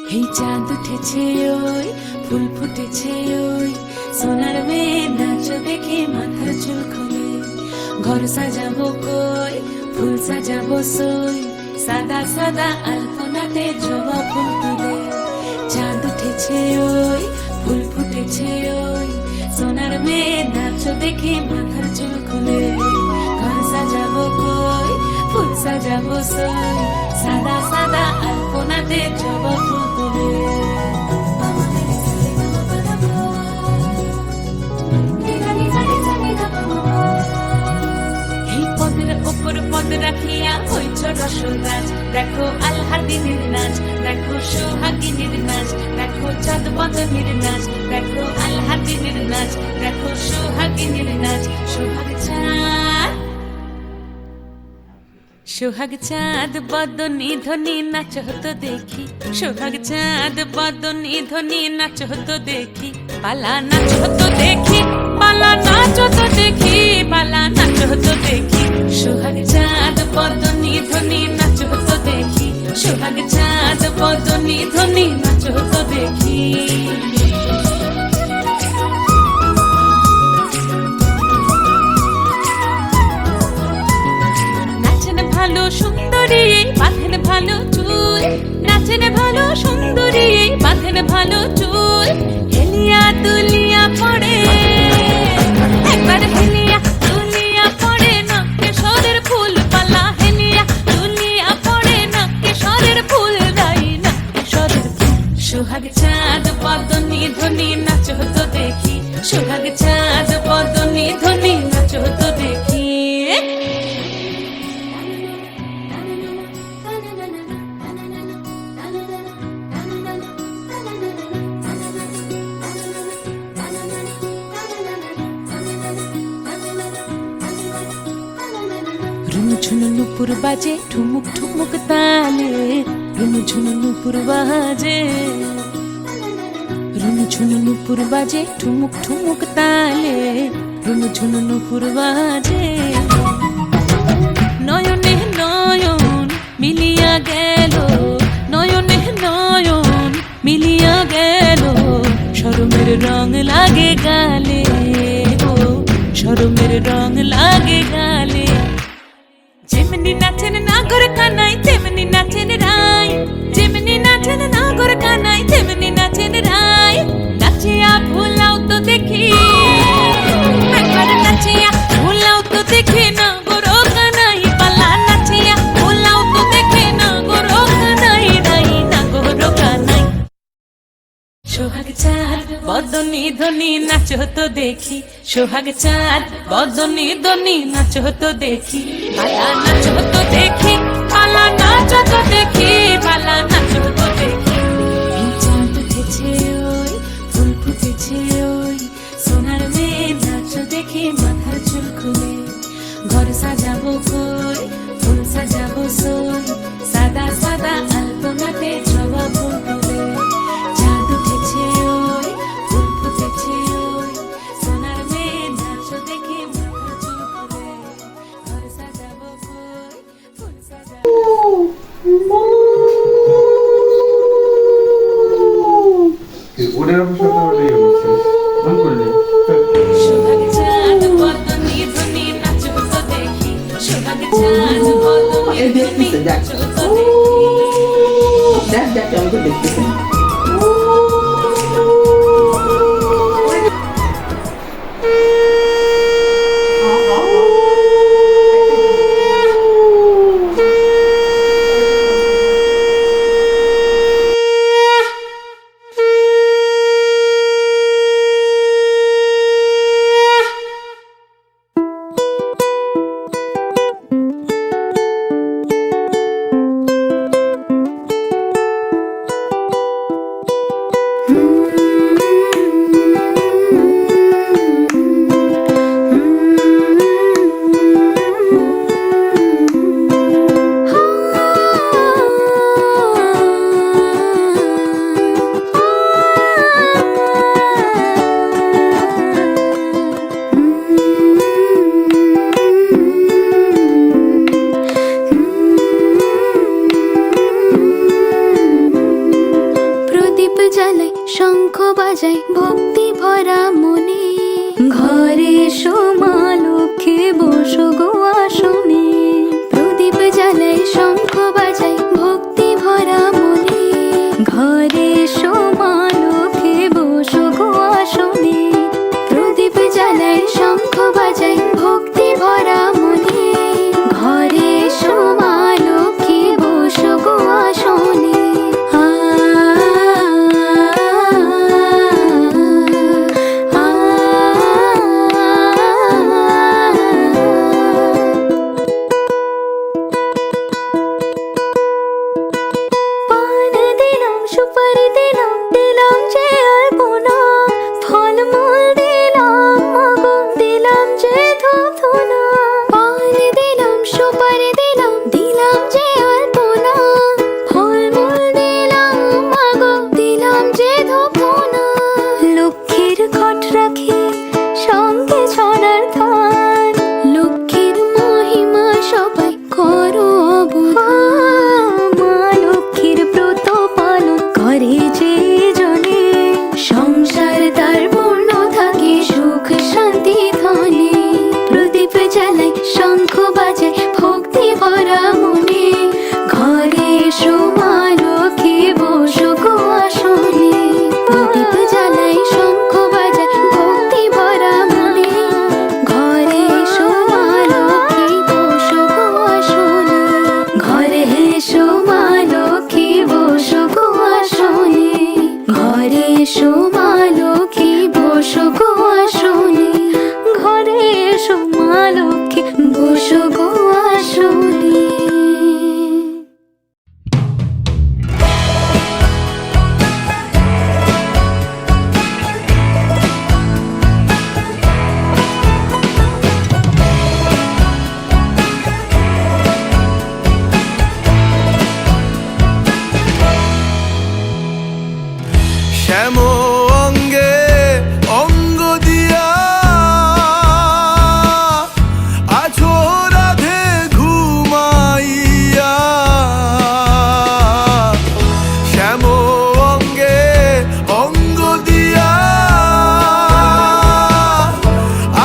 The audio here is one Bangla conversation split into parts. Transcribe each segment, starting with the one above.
এই চাঁদ উঠেছে ওই ফুল ফুটেছে ওই সোনার মেয়ে নাচ দেখে মাথার চুল খুলে ঘর সাজাবো কই ফুল সাজাবো সই সাদা সাদা আলপনাতে জবা ফুল তুলে চাঁদ উঠেছে ওই ফুল ফুটেছে ওই সোনার মেয়ে নাচ দেখে মাথার চুল খুলে ঘর সাজাবো কই ফুল সাজাবো সই সাদা সাদা আলপনাতে জবা ফুল তুলে পদ রাখিয়া হইছ রসরাজ দেখো আল্লাদিনের নাচ দেখো সোহাগিনীর নাচ দেখো চাঁদ বদনের নাচ দেখো আল্লাদিনের নাচ দেখো সোহাগিনীর নাচ সোহাগ চাঁদ বদনী ধ্বনি নাচ হতো দেখি সোহাগ চাঁদ বদনী ধ্বনি নাচ হতো দেখি পালা নাচ হতো দেখি পালা নাচ হতো দেখি পালা নাচ হতো দেখি সোহাগ চাঁদ বদনী ধ্বনি নাচ হতো দেখি সোহাগ চাঁদ বদনী ধ্বনি নাচ হতো দেখি ভালো সুন্দরী বাঁধেন ভালো চুল নাচেন ভালো সুন্দরী বাঁধেন ভালো চুল হেলিয়া দুলিয়া পড়ে একবার হেলিয়া দুলিয়া পড়ে না কেশরের ফুল পালা হেলিয়া দুলিয়া পড়ে না কেশরের ফুল গাই না কেশরের ফুল সোহাগ চাঁদ বদনী ধ্বনি নাচ হতো দেখি সোহাগ চাঁদ বদনী ধ্বনি নাচ হতো দেখি ঝুনু নুপুর বাজে ঠুমুক ঠুমুক তালে রুনু ঝুনু নুপুর বাজে রুনু ঝুনু নুপুর বাজে ঠুমুক ঠুমুক তালে রুনু ঝুনু নুপুর বাজে নয়নে নয়ন মিলিয়া গেল নয়নে নয়ন মিলিয়া গেল শরমের রং লাগে গালে ও শরমের রং লাগে গালে যেমনি নাচেন নাগর কানাই তেমনি নাচেন রাই যেমনি নাচেন নাগর কানাই তেমনি নাচেন রাই নাচিয়া ভুলাও তো দেখি একবার নাচিয়া ভুলাও তো দেখি না গোরো কানাই পালা নাচিয়া ভুলাও তো দেখি না গোরো কানাই রাই না গোরো কানাই সোহাগ চাঁদ বদনী ধ্বনি নাচ হতো দেখি সোহাগ চাঁদ বদনী ধ্বনি নাচ হতো দেখি পালা নাচ হতো দেখি পালা নাচ হতো দেখি পালা নাচ হতো দেখি এই চাঁদ উঠেছে ওই ফুল ফুটেছে ওই সোনার মেয়ে নাচ দেখে মাথার চুল খুলে ঘর সাজাবো কই ফুল সাজাবো সই সাদা সাদা আলপনাতে জবা ফুল তুলে চাঁদ উঠেছে ওই ফুল ফুটেছে ওই সোনার মেয়ে নাচ দেখে মাথার চুল খুলে ঘর সাজাবো কই ফুল সাজাবো ওদের অবশ্য সোহাগ চাঁদ বদনী ধ্বনি নাচ হতো দেখি সোহাগ চাঁদ বদনী ধ্বনি নাচ হতো দেখি শঙ্খ বাজাই ভক্তি ভরা মনে। ঘরে এসো মা লক্ষ্মী বসো গো আসনে। প্রদীপ জ্বালাই শঙ্খ বাজাই ভক্তি ভরা মনে। ঘরে এসো মা লক্ষ্মী বসো গো আসনে। প্রদীপ জ্বালাই শঙ্খ বাজাই ভক্তি ভরা মনে। ঘরে এসো মা লক্ষ্মী বসো গো আসনে। সুপারি দিলাম দিলাম যে আলপনা। ফলমূল দিলাম মাগো দিলাম যে ধূপ ধুনা। পান দিলাম সুপারি দিলাম দিলাম যে আলপনা। ফলমূল দিলাম মাগো দিলাম যে ধূপ ধুনা। লক্ষ্মীর ঘট রাখি সঙ্গে ছড়ার থান। লক্ষ্মীর মহিমা সবাই করো অবদান। মা লক্ষ্মীর ব্রত পালন করে যে জনে। সংসার তার পূর্ণ থাকে সুখ শান্তি ধনে। প্রদীপ জ্বালাই শঙ্খ বাজাই ভক্তি ভরা মনে। ঘরে এসো মা লক্ষ্মী বসো গো আসনে। প্রদীপ জ্বালাই শঙ্খ বাজাই ভক্তি ভরা মনে। ঘরে এসো মা লক্ষ্মী বসো গো আসনে। ঘরে এসো মা লক্ষ্মী বসো গো আসনে। ঘরে এসো মা লক্ষ্মী বসো গো আসনে। ঘরে এসো মা লক্ষ্মী বসো গো আসনে। শ্যাম অঙ্গে অঙ্গ দিয়া আছো রাধে ঘুমাইয়া। শ্যাম অঙ্গে অঙ্গ দিয়া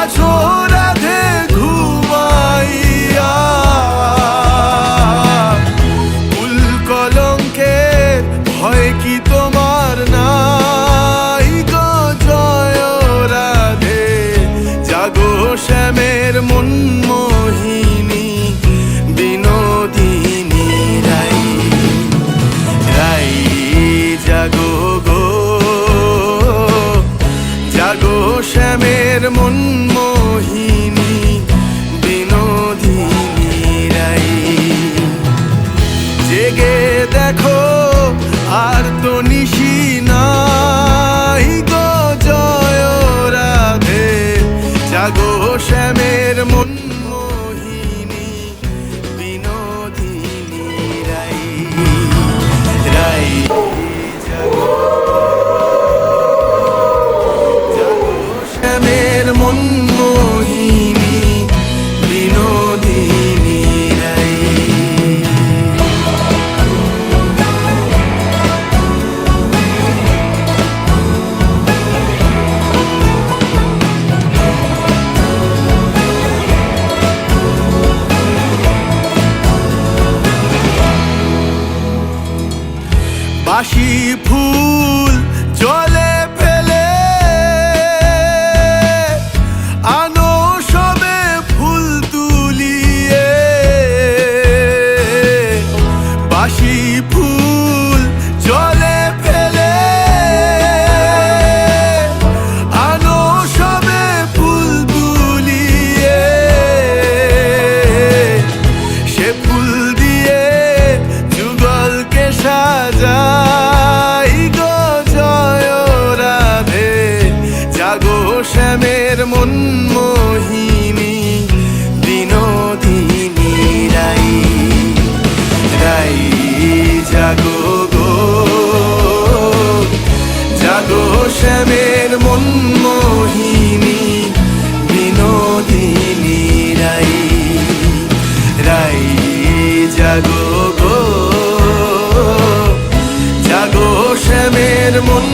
আছো রাধে ঘুমাইয়া। কুল কলঙ্কের ভয় কি তোমার নাই গো জয় রাধে। জাগো শ্যামের মন মোহিনী বিনোদিনী রাই। রাই জাগো গো জাগো শ্যামের মন মোহিনী বিনোদিনী রাই। জেগে দেখো আর তো নিশি নাই গো জয় রাধে। জাগো শ্যামের মন মোহিনী বিনোদিনী রাই। রাই জাগো জাগো শ্যামের মন মোহিনী বিনোদিনী রাই। বাসি ফুল জলে ফেলে আনো সবে ফুল তুলিয়ে। বাসি ফুল জলে ফেলে আনো সবে ফুল তুলিয়ে। সে ফুল দিয়ে যুগলকে সাজাই গো জয় রাধে। জাগো শ্যামের মন মোহিনী বিনোদিনী রাই। রাই জাগো গো জাগো শ্যামের মন মোহিনী বিনোদিনী রাই। রাই জাগো গো জাগো শ্যামের মন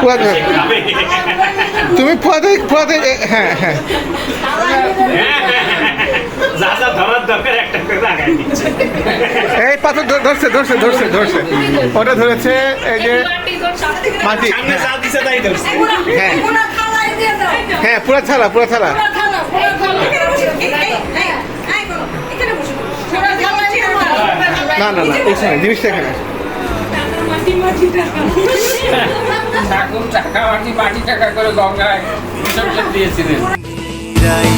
পুয়া ধরে তুমি পুয়াতে হ্যাঁ হ্যাঁ যা যা ধরার দরকার একটা করে লাগাই দিচ্ছে। এই পাথর ধরছে ধরছে ধরছে ধরছে ওটা ধরেছে এই যে মাটি সামনে যা দিছে তাই ধরছে। হ্যাঁ হ্যাঁ পুরা থালা পুরা থালা না না না এখানে জিনিসটা এখানে ঠাকুর টাকা মাটি টাকা করে গঙ্গায় বিসর্জন দিয়েছিলেন। রাই